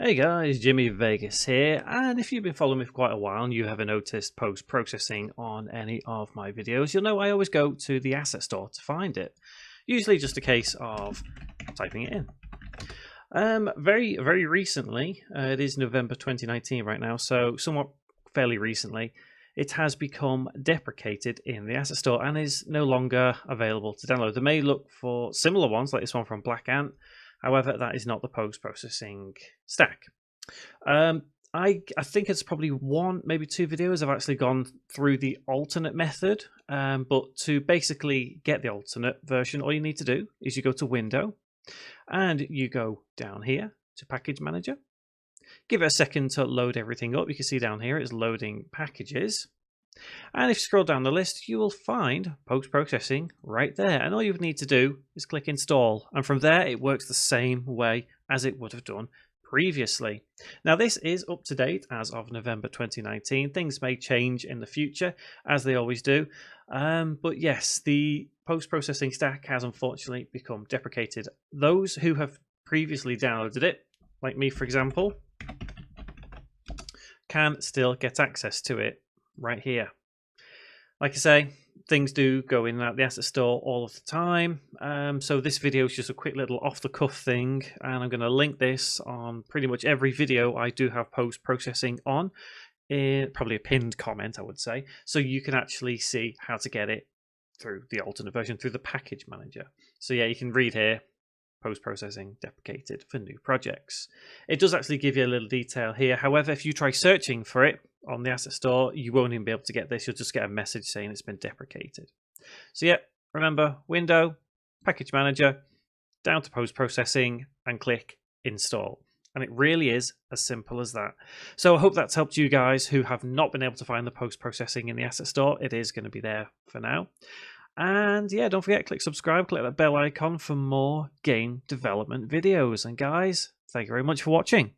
Hey guys, Jimmy Vegas here, and if you've been following me for quite a while and you haven't noticed post-processing on any of my videos, you'll know I always go to the asset store to find it. Usually just a case of typing it in. Very recently, it is November 2019 right now, so somewhat fairly recently, it has become deprecated in the asset store and is no longer available to download. They may look for similar ones like this one from Black Ant. However, that is not the post-processing stack. I think it's probably one, maybe two videos I've actually gone through the alternate method. But to basically get the alternate version, all you need to do is you go to Window and you go down here to Package Manager. Give it a second to load everything up. You can see down here it's loading packages. And if you scroll down the list, you will find post-processing right there. And all you would need to do is click install. And from there, it works the same way as it would have done previously. Now, this is up to date as of November 2019. Things may change in the future, as they always do. But yes, the post-processing stack has unfortunately become deprecated. Those who have previously downloaded it, like me, for example, can still get access to it right here. Like I say, things do go in and out the asset store all of the time. So this video is just a quick little off-the-cuff thing, and I'm going to link this on pretty much every video I do have post-processing on. Probably a pinned comment, I would say, so you can actually see how to get it through the alternate version through the package manager. So yeah, you can read here, post-processing deprecated for new projects. It does actually give you a little detail here. However, if you try searching for it on the asset store, you won't even be able to get this. You'll just get a message saying it's been deprecated. So yeah, remember, Window, Package Manager, down to post-processing and click install. And it really is as simple as that. So I hope that's helped you guys who have not been able to find the post-processing in the asset store. It is going to be there for now. And yeah, don't forget, click subscribe, click that bell icon for more game development videos. And guys, thank you very much for watching.